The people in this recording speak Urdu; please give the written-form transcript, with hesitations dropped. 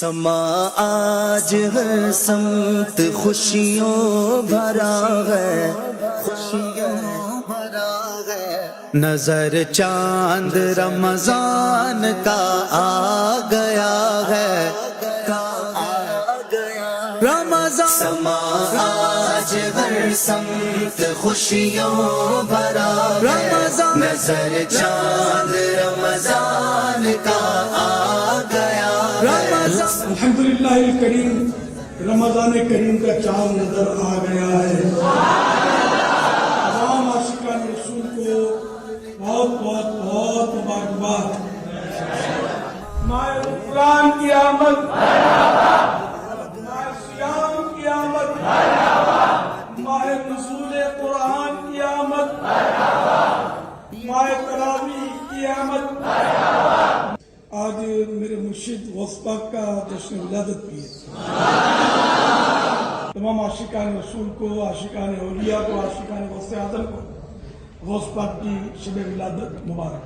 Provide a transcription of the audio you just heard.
سما آج ہر سمت خوشیوں بھرا ہے، خوشیوں بھرا ہے، نظر چاند رمضان کا آ گیا ہے، رمضان سما آج ہر سمت خوشیوں بھرا ہے، نظر چاند رمضان کا آ گیا ہے۔ الحمدللہ الکریم، رمضان کریم کا چاند نظر آ گیا ہے۔ تمام عاشقان رسول کو بہت بہت بہت مبارکباد۔ ماہ قرآن کی آمد، ماہ صیام کی آمد، ماہ نزول قرآن کی آمد، ماہ تراویح کی آمد۔ آج میرے مرشد غوث پاک کا جشن ولادت بھی ہے۔ تمام عاشقان رسول کو، عاشقان اولیاء کو، عاشقان غوث اعظم کو غوث پاک کی شب ولادت مبارک۔